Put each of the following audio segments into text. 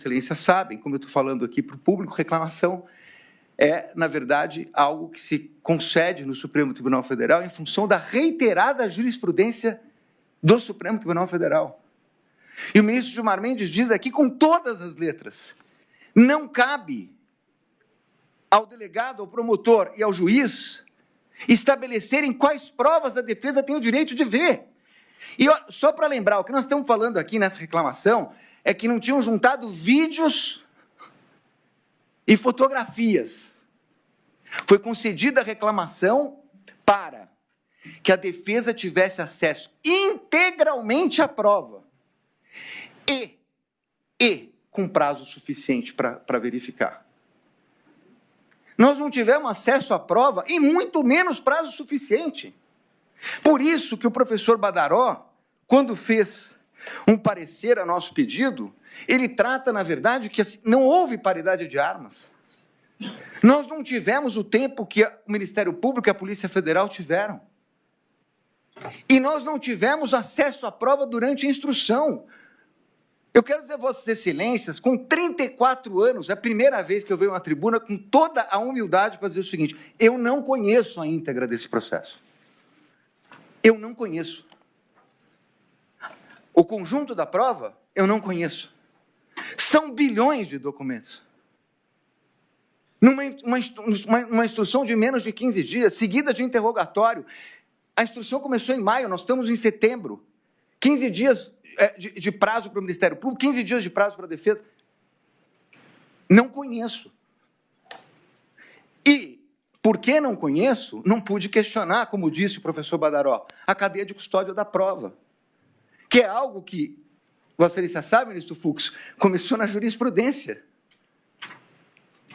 Excelência sabem, como eu estou falando aqui para o público, reclamação é, na verdade, algo que se concede no Supremo Tribunal Federal em função da reiterada jurisprudência do Supremo Tribunal Federal. E o ministro Gilmar Mendes diz aqui com todas as letras, não cabe ao delegado, ao promotor e ao juiz estabelecerem quais provas a defesa tem o direito de ver. E só para lembrar, o que nós estamos falando aqui nessa reclamação é que não tinham juntado vídeos e fotografias. Foi concedida a reclamação para que a defesa tivesse acesso integralmente à prova e com prazo suficiente para verificar. Nós não tivemos acesso à prova e muito menos prazo suficiente. Por isso que o professor Badaró, quando fez um parecer a nosso pedido, ele trata, na verdade, que não houve paridade de armas. Nós não tivemos o tempo que o Ministério Público e a Polícia Federal tiveram. E nós não tivemos acesso à prova durante a instrução. Eu quero dizer a Vossas Excelências, com 34 anos, é a primeira vez que eu venho à tribuna com toda a humildade para dizer o seguinte, eu não conheço a íntegra desse processo. Eu não conheço. O conjunto da prova, eu não conheço. São bilhões de documentos. Numa instrução de menos de 15 dias, seguida de interrogatório. A instrução começou em maio, nós estamos em setembro. 15 dias de prazo para o Ministério Público, 15 dias de prazo para a defesa. Não conheço. E, porque não conheço, não pude questionar, como disse o professor Badaró, a cadeia de custódia da prova. Que é algo que, Vossa Excelência sabe, ministro Fux, começou na jurisprudência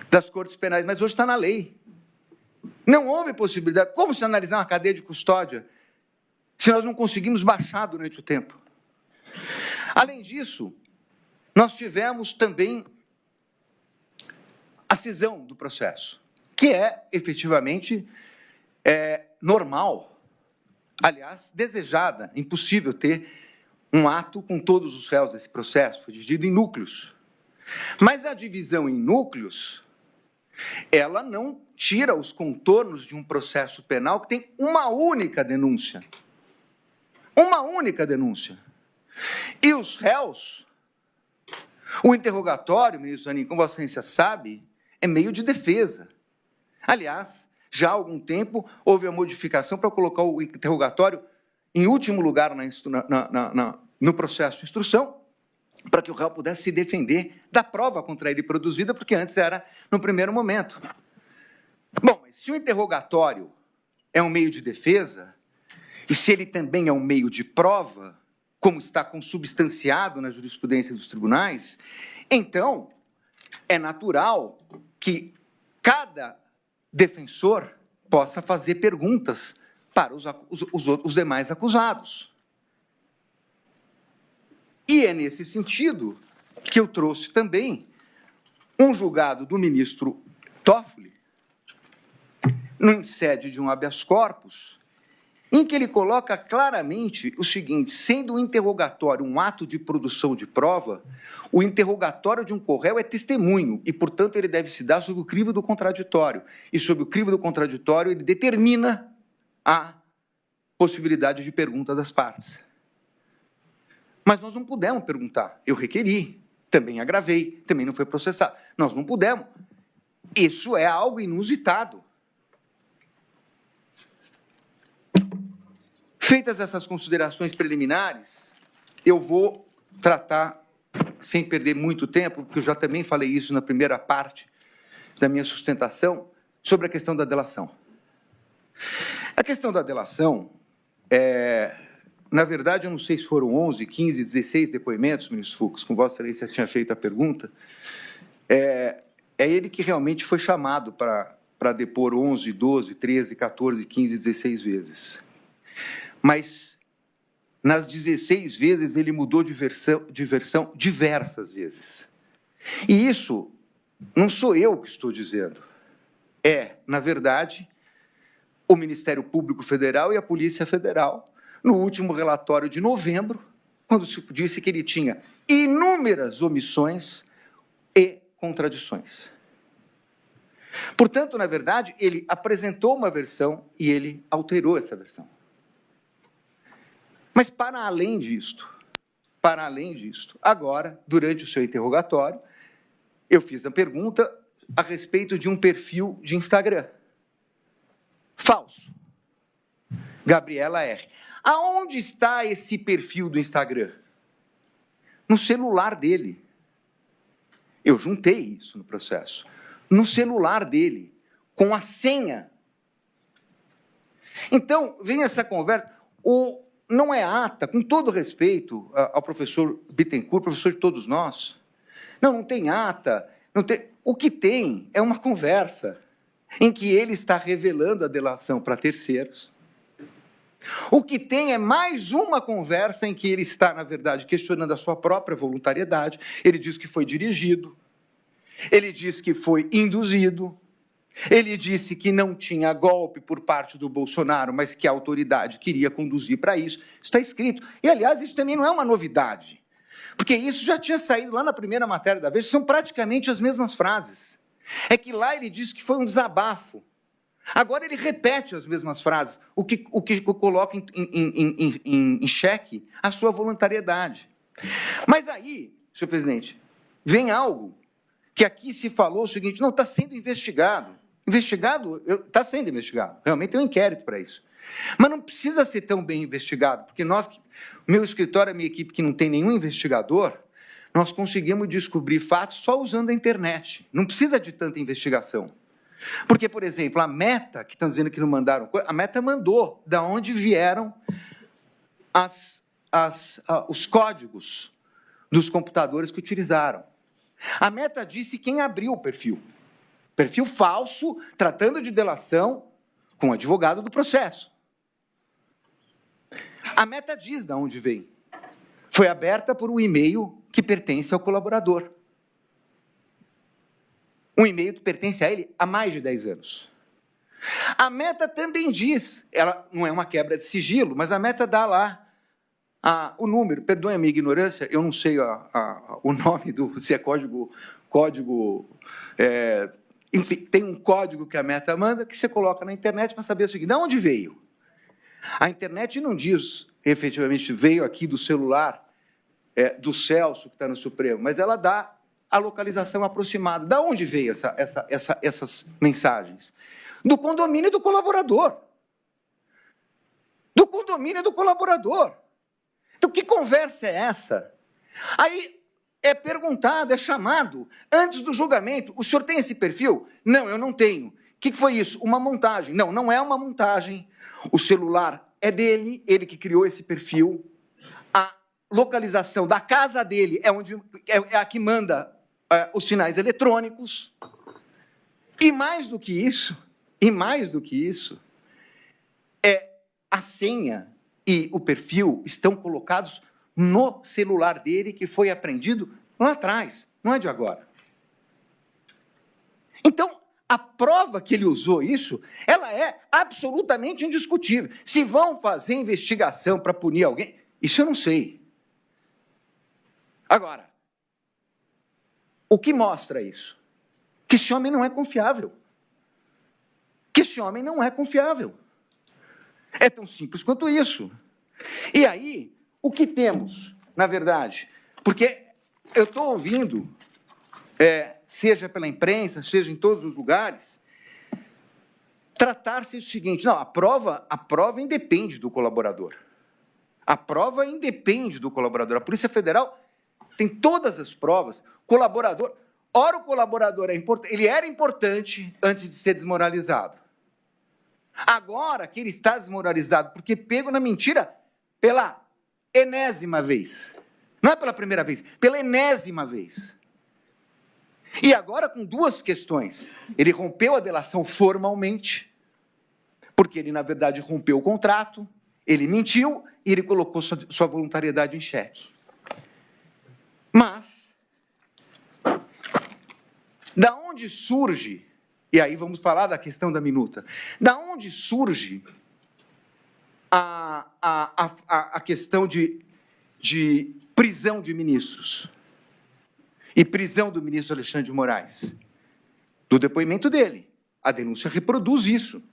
das Cortes Penais, mas hoje está na lei. Não houve possibilidade. Como se analisar uma cadeia de custódia se nós não conseguimos baixar durante o tempo? Além disso, nós tivemos também a cisão do processo, que é, efetivamente, normal, aliás, desejada, impossível ter um ato com todos os réus desse processo, foi dividido em núcleos. Mas a divisão em núcleos, ela não tira os contornos de um processo penal que tem uma única denúncia. Uma única denúncia. E os réus, o interrogatório, ministro Zanin, como Vossa Excelência sabe, é meio de defesa. Aliás, já há algum tempo houve a modificação para colocar o interrogatório em último lugar no processo de instrução, para que o réu pudesse se defender da prova contra ele produzida, porque antes era no primeiro momento. Bom, mas se o interrogatório é um meio de defesa, e se ele também é um meio de prova, como está consubstanciado na jurisprudência dos tribunais, então é natural que cada defensor possa fazer perguntas para os demais acusados. E é nesse sentido que eu trouxe também um julgado do ministro Toffoli, em sede de um habeas corpus, em que ele coloca claramente o seguinte, sendo o interrogatório um ato de produção de prova, o interrogatório de um corréu é testemunho e, portanto, ele deve se dar sob o crivo do contraditório. E, sob o crivo do contraditório, ele determina a possibilidade de pergunta das partes. Mas nós não pudemos perguntar. Eu requeri, também agravei, também não foi processado. Nós não pudemos. Isso é algo inusitado. Feitas essas considerações preliminares, eu vou tratar, sem perder muito tempo, porque eu já também falei isso na primeira parte da minha sustentação, sobre a questão da delação. A questão da delação, na verdade, eu não sei se foram 11, 15, 16 depoimentos, ministro Fux, como Vossa Excelência tinha feito a pergunta, é ele que realmente foi chamado para depor 11, 12, 13, 14, 15, 16 vezes. Mas, nas 16 vezes, ele mudou de versão diversas vezes. E isso não sou eu que estou dizendo. Na verdade, o Ministério Público Federal e a Polícia Federal, no último relatório de novembro, quando se disse que ele tinha inúmeras omissões e contradições. Portanto, na verdade, ele apresentou uma versão e ele alterou essa versão. Mas, para além disto, agora, durante o seu interrogatório, eu fiz a pergunta a respeito de um perfil de Instagram. Falso. Gabriela R. Aonde está esse perfil do Instagram? No celular dele. Eu juntei isso no processo. No celular dele, com a senha. Então, vem essa conversa. Não é ata, com todo respeito ao professor Bittencourt, professor de todos nós. Não tem ata. Não tem. O que tem é uma conversa em que ele está revelando a delação para terceiros. O que tem é mais uma conversa em que ele está, na verdade, questionando a sua própria voluntariedade. Ele diz que foi dirigido, ele diz que foi induzido, ele disse que não tinha golpe por parte do Bolsonaro, mas que a autoridade queria conduzir para isso. Isso está escrito. E, aliás, isso também não é uma novidade, porque isso já tinha saído lá na primeira matéria da Veja, são praticamente as mesmas frases. É que lá ele diz que foi um desabafo. Agora ele repete as mesmas frases, o que coloca em xeque a sua voluntariedade. Mas aí, senhor presidente, vem algo que aqui se falou o seguinte, não, está sendo investigado. Está sendo investigado, realmente tem um inquérito para isso. Mas não precisa ser tão bem investigado, porque meu escritório, a minha equipe, que não tem nenhum investigador, nós conseguimos descobrir fatos só usando a internet. Não precisa de tanta investigação. Porque, por exemplo, a Meta, que estão dizendo que não mandaram coisa, a Meta mandou da onde vieram os códigos dos computadores que utilizaram. A Meta disse quem abriu o perfil. Perfil falso, tratando de delação com o advogado do processo. A Meta diz de onde vem. Foi aberta por um e-mail que pertence ao colaborador. Um e-mail que pertence a ele há mais de 10 anos. A Meta também diz, ela não é uma quebra de sigilo, mas a Meta dá lá o número, perdoe a minha ignorância, eu não sei o nome se é código enfim, tem um código que a Meta manda que você coloca na internet para saber o seguinte, de onde veio? A internet não diz, efetivamente, veio aqui do celular do Celso, que está no Supremo, mas ela dá a localização aproximada. Da onde veio essas mensagens? Do condomínio do colaborador. Do condomínio do colaborador. Então, que conversa é essa? Aí é perguntado, é chamado, antes do julgamento, o senhor tem esse perfil? Não, eu não tenho. O que foi isso? Uma montagem. Não, não é uma montagem. O celular é dele, ele que criou esse perfil. A localização da casa dele é a que manda os sinais eletrônicos. E mais do que isso, a senha e o perfil estão colocados no celular dele, que foi apreendido lá atrás, não é de agora. Então, a prova que ele usou isso, ela é absolutamente indiscutível. Se vão fazer investigação para punir alguém, isso eu não sei. Agora, o que mostra isso? Que esse homem não é confiável. É tão simples quanto isso. E aí, o que temos, na verdade? Porque eu estou ouvindo, seja pela imprensa, seja em todos os lugares, tratar-se o seguinte, não, a prova independe do colaborador. A Polícia Federal tem todas as provas. Ora, o colaborador ele era importante antes de ser desmoralizado. Agora que ele está desmoralizado, porque pego na mentira pela enésima vez. Não é pela primeira vez, pela enésima vez. E agora com duas questões. Ele rompeu a delação formalmente, porque ele, na verdade, rompeu o contrato, ele mentiu e ele colocou sua voluntariedade em xeque. Mas, da onde surge, e aí vamos falar da questão da minuta, da onde surge a questão de prisão de ministros? e prisão do ministro Alexandre de Moraes? Do depoimento dele. A denúncia reproduz isso.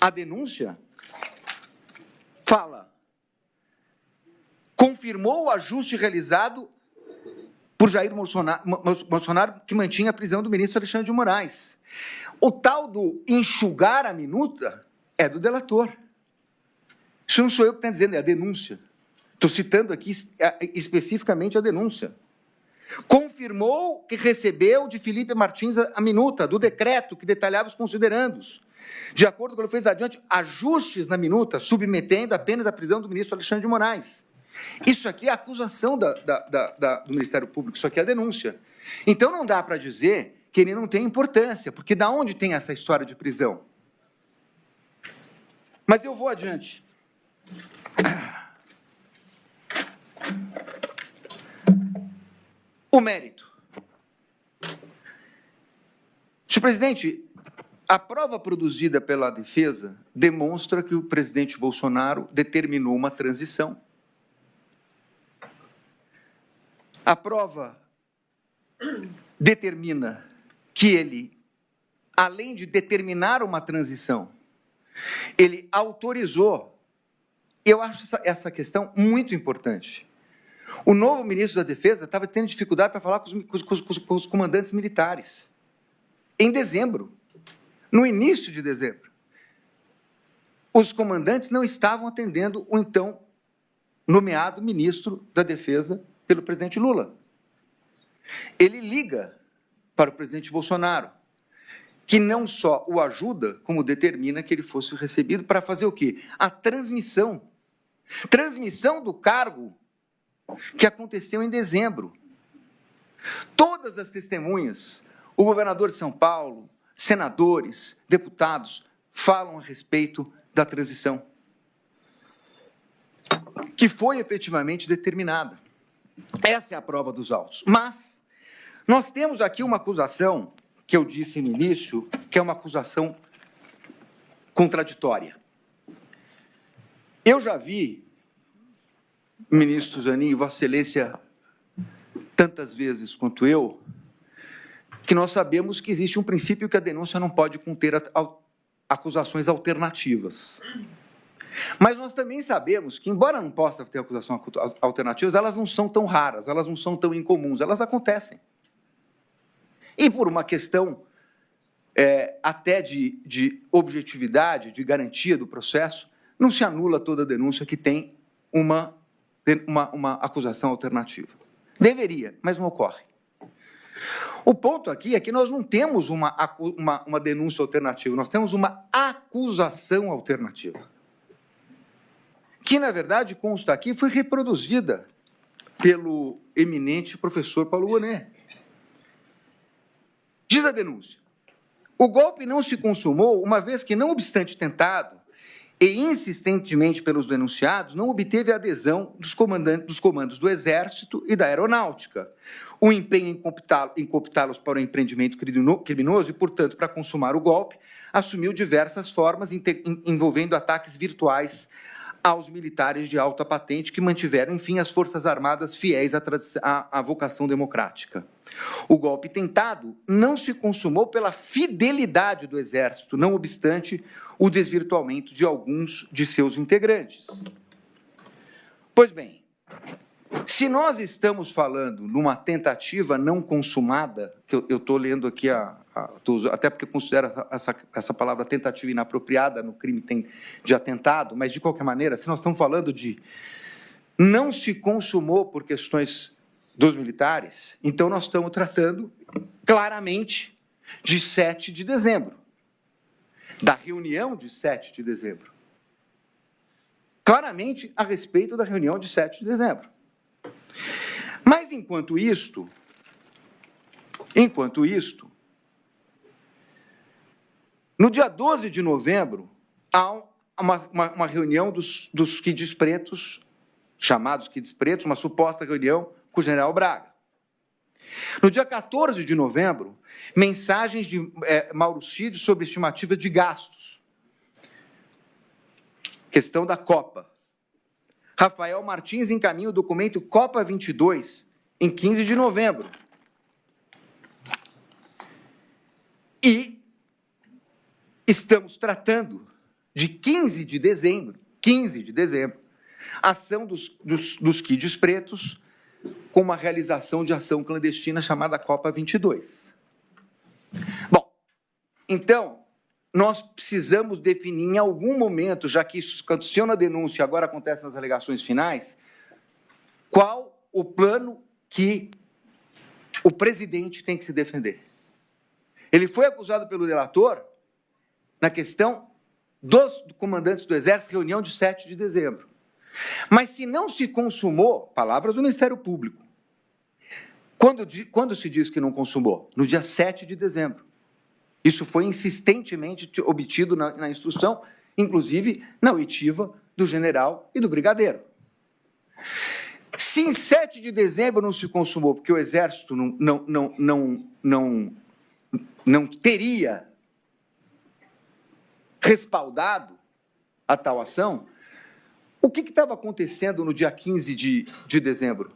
A denúncia fala: confirmou o ajuste realizado por Jair Bolsonaro, que mantinha a prisão do ministro Alexandre de Moraes. O tal do enxugar a minuta é do delator. Isso não sou eu que estou dizendo, é a denúncia. Estou citando aqui especificamente a denúncia. Confirmou que recebeu de Felipe Martins a minuta do decreto que detalhava os considerandos. De acordo com o que ele fez adiante, ajustes na minuta, submetendo apenas a prisão do ministro Alexandre de Moraes. Isso aqui é a acusação do Ministério Público, isso aqui é a denúncia. Então, não dá para dizer que ele não tem importância, porque da onde tem essa história de prisão? Mas eu vou adiante. O mérito. Senhor presidente, a prova produzida pela defesa demonstra que o presidente Bolsonaro determinou uma transição. A prova determina que ele, além de determinar uma transição, ele autorizou. Eu acho essa questão muito importante. O novo ministro da Defesa estava tendo dificuldade para falar com os comandantes militares. Em dezembro, no início de dezembro, os comandantes não estavam atendendo o então nomeado ministro da Defesa pelo presidente Lula. Ele liga para o presidente Bolsonaro, que não só o ajuda, como determina que ele fosse recebido para fazer o quê? A transmissão do cargo que aconteceu em dezembro. Todas as testemunhas, o governador de São Paulo, senadores, deputados, falam a respeito da transição, que foi efetivamente determinada. Essa é a prova dos autos. Mas nós temos aqui uma acusação, que eu disse no início, que é uma acusação contraditória. Eu já vi, ministro Zanin, Vossa Excelência, tantas vezes quanto eu, que nós sabemos que existe um princípio que a denúncia não pode conter acusações alternativas. Mas nós também sabemos que, embora não possa ter acusações alternativas, elas não são tão raras, elas não são tão incomuns, elas acontecem. E por uma questão até de objetividade, de garantia do processo, não se anula toda denúncia que tem uma acusação alternativa. Deveria, mas não ocorre. O ponto aqui é que nós não temos uma denúncia alternativa, nós temos uma acusação alternativa, que, na verdade, consta aqui, foi reproduzida pelo eminente professor Paulo Gonet. Diz a denúncia: o golpe não se consumou, uma vez que, não obstante tentado e insistentemente pelos denunciados, não obteve a adesão dos comandos do Exército e da Aeronáutica, o empenho em cooptá-los para o empreendimento criminoso e, portanto, para consumar o golpe, assumiu diversas formas envolvendo ataques virtuais aos militares de alta patente que mantiveram, enfim, as Forças Armadas fiéis à vocação democrática. O golpe tentado não se consumou pela fidelidade do Exército, não obstante o desvirtuamento de alguns de seus integrantes. Pois bem, se nós estamos falando numa tentativa não consumada, que eu estou lendo aqui, até porque considero essa palavra tentativa inapropriada no crime de atentado, mas, de qualquer maneira, se nós estamos falando de não se consumou por questões dos militares, então nós estamos tratando claramente de 7 de dezembro, da reunião de 7 de dezembro. Claramente a respeito da reunião de 7 de dezembro. Mas, enquanto isto, no dia 12 de novembro, há uma reunião dos quides pretos, chamados quides pretos, uma suposta reunião com o general Braga. No dia 14 de novembro, mensagens de Mauro Cid sobre estimativa de gastos. Questão da Copa. Rafael Martins encaminha o documento Copa 22, em 15 de novembro. E estamos tratando de 15 de dezembro, ação dos Kids Pretos com uma realização de ação clandestina chamada Copa 22. Bom, então, nós precisamos definir em algum momento, já que isso aconteceu na denúncia e agora acontece nas alegações finais, qual o plano que o presidente tem que se defender. Ele foi acusado pelo delator na questão dos comandantes do Exército, reunião de 7 de dezembro. Mas se não se consumou, palavras do Ministério Público, quando se diz que não consumou? No dia 7 de dezembro. Isso foi insistentemente obtido na instrução, inclusive na oitiva do general e do brigadeiro. Se em 7 de dezembro não se consumou, porque o Exército não teria respaldado a tal ação, o que estava acontecendo no dia 15 de dezembro?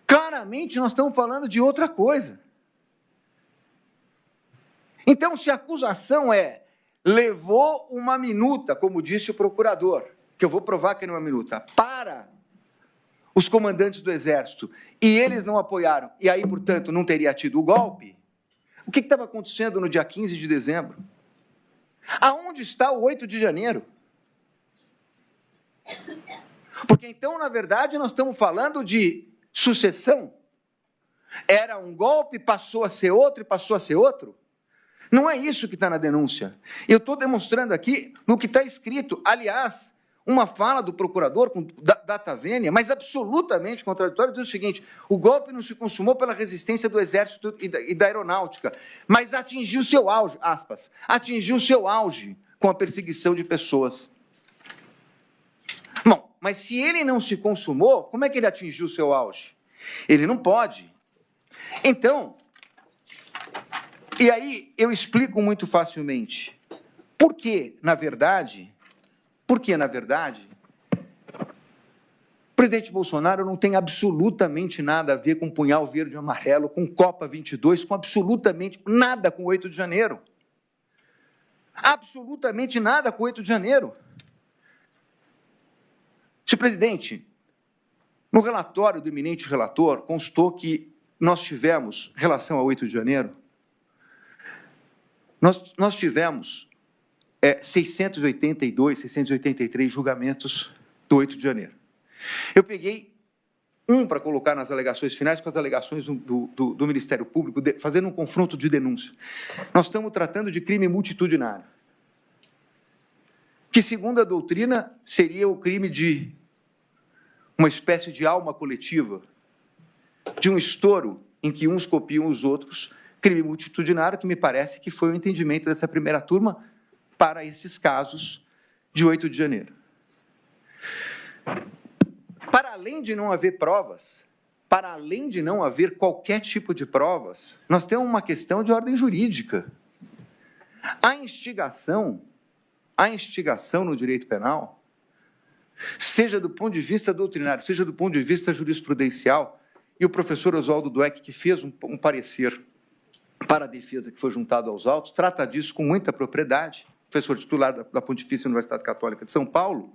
Claramente, nós estamos falando de outra coisa. Então, se a acusação levou uma minuta, como disse o procurador, que eu vou provar que não é uma minuta, para os comandantes do Exército, e eles não apoiaram, e aí, portanto, não teria tido o golpe, o que estava acontecendo no dia 15 de dezembro? Aonde está o 8 de janeiro? Porque, então, na verdade, nós estamos falando de sucessão. Era um golpe, passou a ser outro e passou a ser outro? Não é isso que está na denúncia. Eu estou demonstrando aqui no que está escrito. Aliás, uma fala do procurador com data vênia, mas absolutamente contraditória, diz o seguinte: o golpe não se consumou pela resistência do Exército e da Aeronáutica, mas atingiu seu auge, aspas, atingiu seu auge com a perseguição de pessoas. Bom, mas se ele não se consumou, como é que ele atingiu seu auge? Ele não pode. Então, e aí eu explico muito facilmente. Porque, na verdade, o presidente Bolsonaro não tem absolutamente nada a ver com punhal verde e amarelo, com Copa 22, com absolutamente nada com o 8 de janeiro. Absolutamente nada com o 8 de janeiro. Senhor presidente, no relatório do eminente relator, constou que nós tivemos, em relação ao 8 de janeiro, nós tivemos 682, 683 julgamentos do 8 de janeiro. Eu peguei um para colocar nas alegações finais com as alegações do Ministério Público, fazendo um confronto de denúncia. Nós estamos tratando de crime multitudinário, que, segundo a doutrina, seria o crime de uma espécie de alma coletiva, de um estouro em que uns copiam os outros, crime multitudinário, que me parece que foi o entendimento dessa primeira turma para esses casos de 8 de janeiro. Para além de não haver provas, para além de não haver qualquer tipo de provas, nós temos uma questão de ordem jurídica. A instigação no direito penal, seja do ponto de vista doutrinário, seja do ponto de vista jurisprudencial, e o professor Oswaldo Dweck, que fez um parecer para a defesa que foi juntado aos autos, trata disso com muita propriedade, professor titular da Pontifícia Universidade Católica de São Paulo,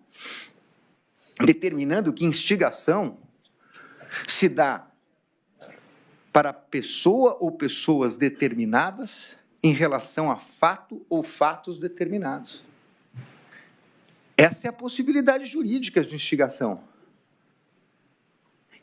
determinando que instigação se dá para pessoa ou pessoas determinadas em relação a fato ou fatos determinados. Essa é a possibilidade jurídica de instigação.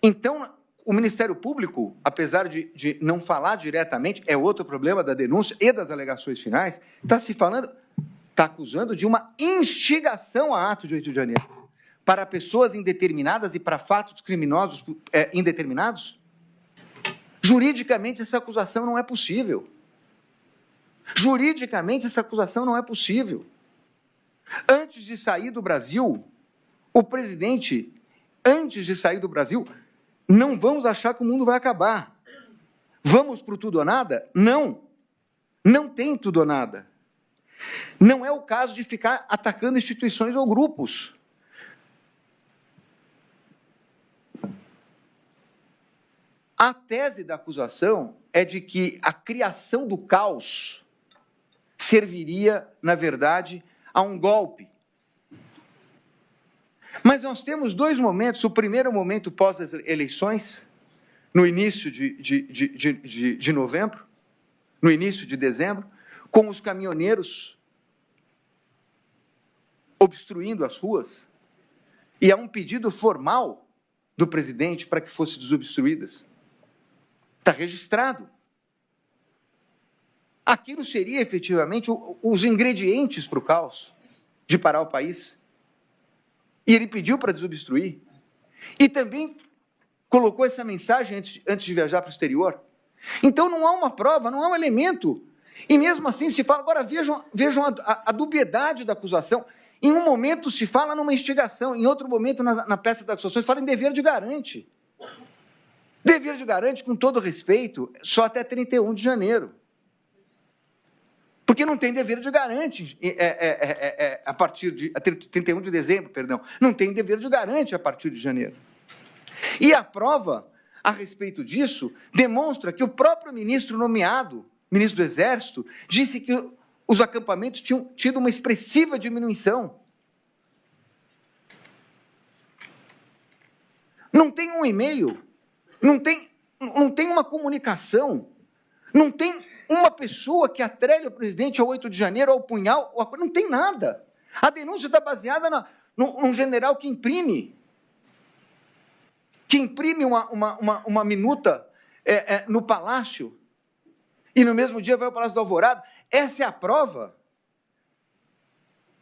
Então, o Ministério Público, apesar de não falar diretamente, é outro problema da denúncia e das alegações finais, está acusando de uma instigação a ato de 8 de janeiro para pessoas indeterminadas e para fatos criminosos indeterminados? Juridicamente, essa acusação não é possível. Juridicamente, essa acusação não é possível. Antes de sair do Brasil, o presidente, não vamos achar que o mundo vai acabar. Vamos para o tudo ou nada? Não. Não tem tudo ou nada. Não é o caso de ficar atacando instituições ou grupos. A tese da acusação é de que a criação do caos serviria, na verdade, a um golpe. Mas nós temos dois momentos. O primeiro momento pós as eleições, no início de novembro, no início de dezembro, com os caminhoneiros obstruindo as ruas, e há um pedido formal do presidente para que fossem desobstruídas. Está registrado. Aquilo seria, efetivamente, os ingredientes para o caos, de parar o país. E ele pediu para desobstruir. E também colocou essa mensagem antes de viajar para o exterior. Então, não há uma prova, não há um elemento. E mesmo assim se fala... Agora, vejam a dubiedade da acusação. Em um momento se fala numa instigação, em outro momento, na peça da acusação, se fala em dever de garante. Dever de garante, com todo respeito, só até 31 de janeiro. Porque não tem dever de garante a partir de 31 de dezembro, perdão. Não tem dever de garante a partir de janeiro. E a prova a respeito disso demonstra que o próprio ministro nomeado, ministro do Exército, disse que os acampamentos tinham tido uma expressiva diminuição. Não tem um e-mail, não tem uma comunicação, não tem uma pessoa que atrelhe o presidente ao 8 de janeiro, ao punhal, não tem nada. A denúncia está baseada num general que imprime uma minuta no Palácio, e no mesmo dia vai ao Palácio do Alvorada. Essa é a prova.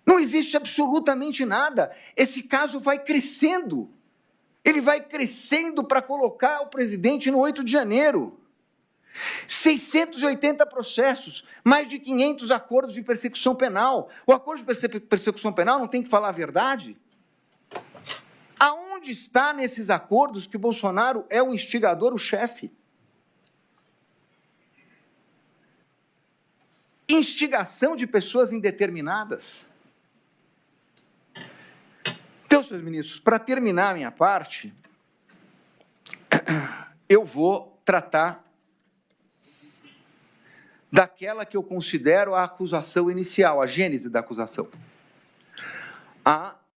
Não existe absolutamente nada. Esse caso vai crescendo. Ele vai crescendo para colocar o presidente no 8 de janeiro. 680 processos, mais de 500 acordos de persecução penal. O acordo de persecução penal não tem que falar a verdade? Aonde está nesses acordos que Bolsonaro é o instigador, o chefe? Instigação de pessoas indeterminadas. Então, senhores ministros, para terminar a minha parte, eu vou tratar daquela que eu considero a acusação inicial, a gênese da acusação. A